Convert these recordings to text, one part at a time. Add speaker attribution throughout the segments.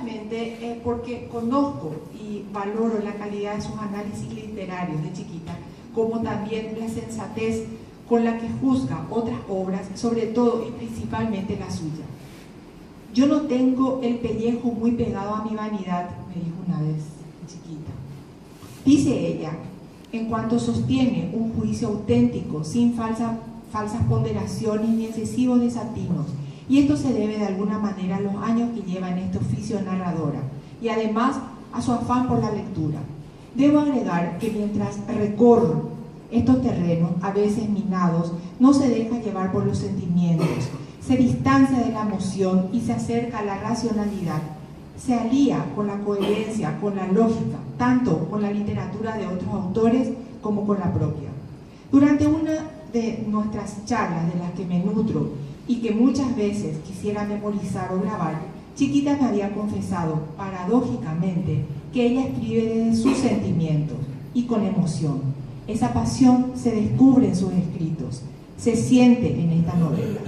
Speaker 1: justamente porque conozco y valoro la calidad de sus análisis literarios de chiquita, como también la sensatez con la que juzga otras obras, sobre todo y principalmente la suya. Yo no tengo el pellejo muy pegado a mi vanidad, me dijo una vez chiquita. Dice ella, en cuanto sostiene un juicio auténtico, sin falsas ponderaciones ni excesivos desatinos, y esto se debe de alguna manera a los años que lleva en este oficio narradora, y además a su afán por la lectura. Debo agregar que mientras recorro estos terrenos, a veces minados, no se deja llevar por los sentimientos, se distancia de la emoción y se acerca a la racionalidad. Se alía con la coherencia, con la lógica, tanto con la literatura de otros autores como con la propia. Durante una de nuestras charlas de las que me nutro y que muchas veces quisiera memorizar o grabar, chiquita me había confesado, paradójicamente, que ella escribe desde sus sentimientos y con emoción. Esa pasión se descubre en sus escritos, se siente en esta novela.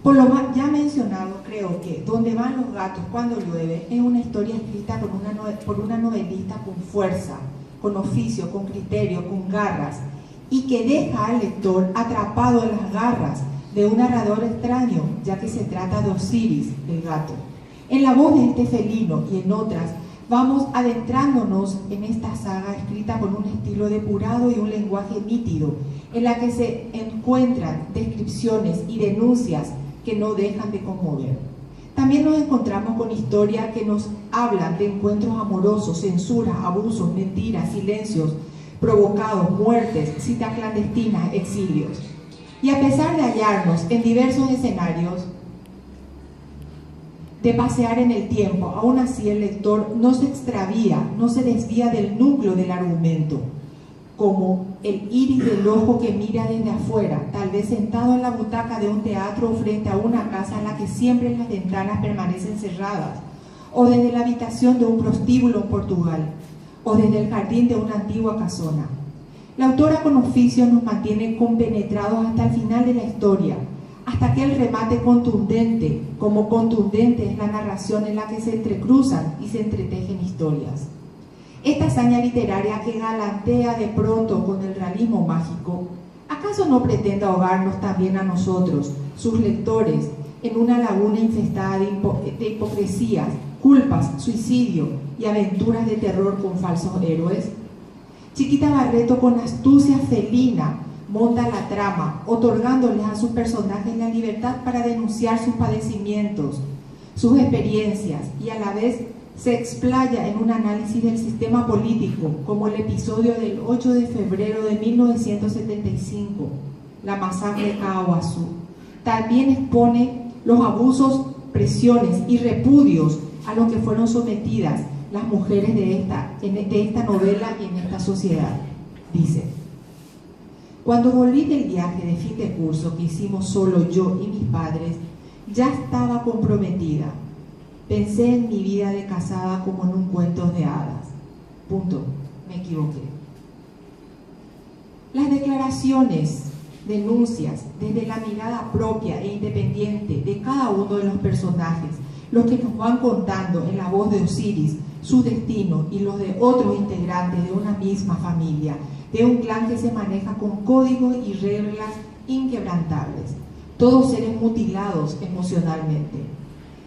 Speaker 1: Por lo ya mencionado, creo que Donde van los gatos cuando llueve es una historia escrita por una novelista con fuerza, con oficio, con criterio, con garras, y que deja al lector atrapado en las garras de un narrador extraño, ya que se trata de Osiris, el gato. En la voz de este felino y en otras, vamos adentrándonos en esta saga escrita con un estilo depurado y un lenguaje nítido, en la que se encuentran descripciones y denuncias que no dejan de conmover. También nos encontramos con historias que nos hablan de encuentros amorosos, censuras, abusos, mentiras, silencios provocados, muertes, citas clandestinas, exilios. Y a pesar de hallarnos en diversos escenarios, de pasear en el tiempo, aún así el lector no se extravía, no se desvía del núcleo del argumento, como el iris del ojo que mira desde afuera, tal vez sentado en la butaca de un teatro o frente a una casa en la que siempre las ventanas permanecen cerradas, o desde la habitación de un prostíbulo en Portugal, o desde el jardín de una antigua casona. La autora con oficio nos mantiene compenetrados hasta el final de la historia, hasta aquel remate contundente, como contundente es la narración en la que se entrecruzan y se entretejen historias. Esta hazaña literaria que galantea de pronto con el realismo mágico, ¿acaso no pretende ahogarnos también a nosotros, sus lectores, en una laguna infestada de hipocresías, culpas, suicidio y aventuras de terror con falsos héroes? Chiquita Barreto, con astucia felina, monta la trama, otorgándoles a sus personajes la libertad para denunciar sus padecimientos, sus experiencias, y a la vez se explaya en un análisis del sistema político, como el episodio del 8 de febrero de 1975, la masacre de Caaguazú. También expone los abusos, presiones y repudios a los que fueron sometidas las mujeres de esta novela y en esta sociedad. Dice: cuando volví del viaje de fin de curso que hicimos solo yo y mis padres, ya estaba comprometida. Pensé en mi vida de casada como en un cuento de hadas. Punto. Me equivoqué. Las declaraciones, denuncias, desde la mirada propia e independiente de cada uno de los personajes, los que nos van contando en la voz de Osiris, su destino y los de otros integrantes de una misma familia, de un clan que se maneja con códigos y reglas inquebrantables, todos seres mutilados emocionalmente.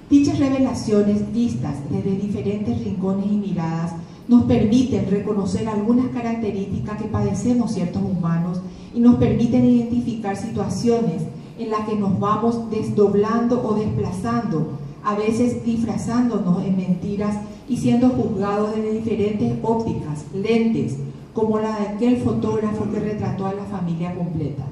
Speaker 1: Dichas revelaciones vistas desde diferentes rincones y miradas nos permiten reconocer algunas características que padecemos ciertos humanos y nos permiten identificar situaciones en las que nos vamos desdoblando o desplazando, a veces disfrazándonos en mentiras y siendo juzgados desde diferentes ópticas, lentes, como la de aquel fotógrafo que retrató a la familia completa.